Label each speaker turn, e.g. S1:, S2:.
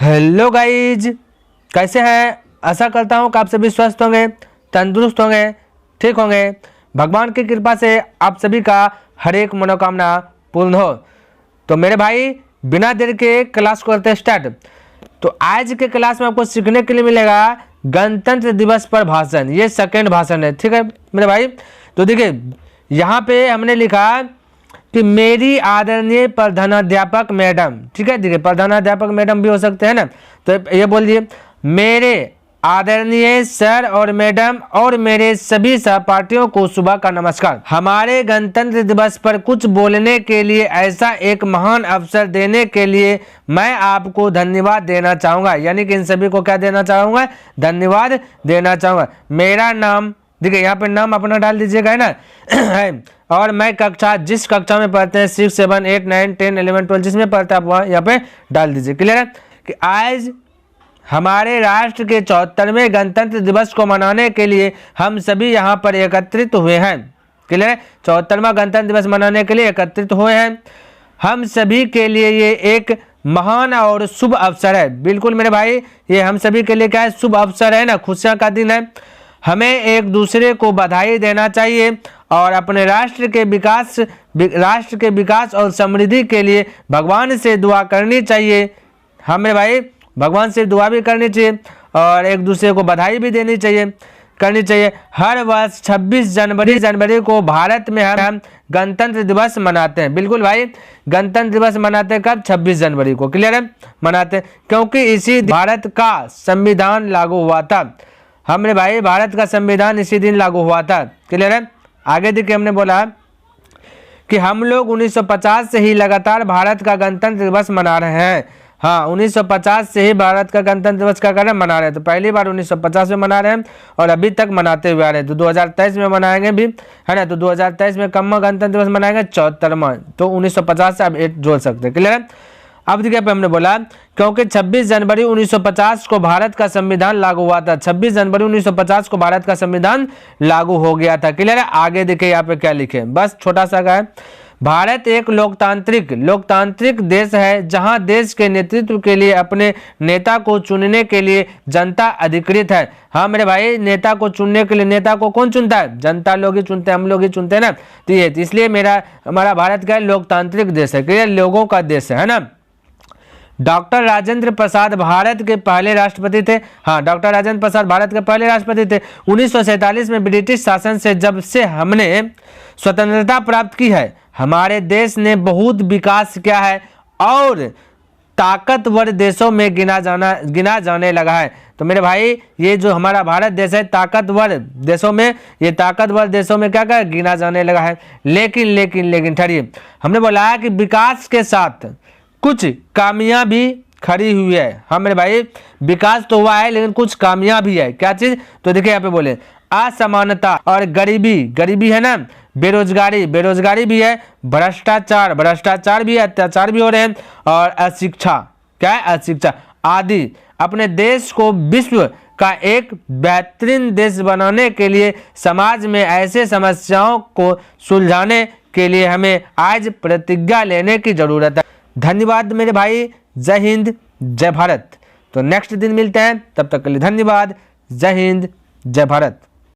S1: Hello guys, कैसे हैं? आशा करता हूँ कि आप सभी स्वस्थ होंगे, तंदुरुस्त होंगे, ठीक होंगे। भगवान की कृपा से आप सभी का हर एक मनोकामना पूर्ण हो। तो मेरे भाई, बिना देर के क्लास को करते हैं स्टार्ट। तो आज के क्लास में आपको सीखने के लिए मिलेगा गणतंत्र दिवस पर भाषण। ये सेकंड भाषण है, ठीक है मेरे भाई। तो देखिए, यहाँ पे हमने लिखा कि मेरी आदरणीय प्रधानाध्यापक मैडम, ठीक है। देखिए, प्रधानाध्यापक मैडम भी हो सकते हैं ना, तो ये बोल दिए, मेरे आदरणीय सर और मैडम और मेरे सभी सहपाठियों को सुबह का नमस्कार। हमारे गणतंत्र दिवस पर कुछ बोलने के लिए, ऐसा एक महान अवसर देने के लिए मैं आपको धन्यवाद देना चाहूँगा। यानी कि इन सभी को क्या देना चाहूँगा? धन्यवाद देना चाहूँगा। मेरा नाम, देखिए यहाँ पे नाम अपना डाल दीजिएगा, है ना। और मैं जिस कक्षा में पढ़ते हैं 6, 7, 8, 9, 10, 11, 12 जिसमें पढ़ते हैं आप वहाँ यहाँ पे डाल दीजिए। क्लियर है कि आज हमारे राष्ट्र के 74वें गणतंत्र दिवस को मनाने के लिए हम सभी यहाँ पर एकत्रित हुए हैं। क्लियर है, 74वां गणतंत्र दिवस मनाने के लिए एकत्रित हुए हैं। हम सभी के लिए ये एक महान और शुभ अवसर है। बिल्कुल मेरे भाई, ये हम सभी के लिए क्या है? शुभ अवसर है ना, खुशियाँ का दिन है। हमें एक दूसरे को बधाई देना चाहिए और अपने राष्ट्र के विकास और समृद्धि के लिए भगवान से दुआ करनी चाहिए। हमें भाई भगवान से दुआ भी करनी चाहिए और एक दूसरे को बधाई भी करनी चाहिए। हर वर्ष 26 जनवरी को भारत में हम गणतंत्र दिवस मनाते हैं। बिल्कुल भाई, गणतंत्र दिवस मनाते हैं कब? 26 जनवरी को। क्लियर है, मनाते हैं क्योंकि इसी भारत का संविधान लागू हुआ था। हमने भाई भारत का संविधान इसी दिन लागू हुआ था। क्लियर है। आगे देखिए, हमने बोला कि हम लोग 1950 से ही लगातार भारत का गणतंत्र दिवस मना रहे हैं। हाँ, 1950 से ही भारत का गणतंत्र दिवस का कारण मना रहे हैं। तो पहली बार 1950 में मना रहे हैं और अभी तक मनाते हुए आ रहे हैं। तो 2023 में मनाएंगे भी, है ना। तो 2023 में कम गणतंत्र दिवस मनाएंगे, 74वां। तो 1950 से आप 8 जोड़ सकते हैं। क्लियर है। अब देखिए, हमने बोला क्योंकि 26 जनवरी 1950 को भारत का संविधान लागू हुआ था। 26 जनवरी 1950 को भारत का संविधान लागू हो गया था। क्लियर है। आगे देखिए यहाँ पे क्या लिखे, बस छोटा सा का है। भारत एक लोकतांत्रिक देश है जहां देश के नेतृत्व के लिए अपने नेता को चुनने के लिए जनता अधिकृत है। हाँ मेरे भाई, नेता को चुनने के लिए नेता को कौन चुनता है? जनता लोग ही चुनते हैं, हम लोग ही चुनते हैं ना। तो ये इसलिए हमारा भारत का लोकतांत्रिक देश है। क्लियर, लोगों का देश है ना। डॉक्टर राजेंद्र प्रसाद भारत के पहले राष्ट्रपति थे। हाँ, डॉक्टर राजेंद्र प्रसाद भारत के पहले राष्ट्रपति थे। 1947 में ब्रिटिश शासन से जब से हमने स्वतंत्रता प्राप्त की है, हमारे देश ने बहुत विकास किया है और ताकतवर देशों में गिना जाने लगा है। तो मेरे भाई, ये जो हमारा भारत देश है, ताकतवर देशों में क्या गिना जाने लगा है। लेकिन ठहरिए, हमने बोला है कि विकास के साथ कुछ कामियां भी खड़ी हुई है। हाँ मेरे भाई, विकास तो हुआ है लेकिन कुछ कामियां भी है। क्या चीज? तो देखिए यहाँ पे बोले असमानता और गरीबी है ना, बेरोजगारी भी है, भ्रष्टाचार भी है, अत्याचार भी हो रहे हैं, और अशिक्षा आदि। अपने देश को विश्व का एक बेहतरीन देश बनाने के लिए समाज में ऐसे समस्याओं को सुलझाने के लिए हमें आज प्रतिज्ञा लेने की जरूरत है। धन्यवाद मेरे भाई। जय हिंद, जय भारत। तो नेक्स्ट दिन मिलते हैं, तब तक के लिए धन्यवाद। जय हिंद, जय भारत।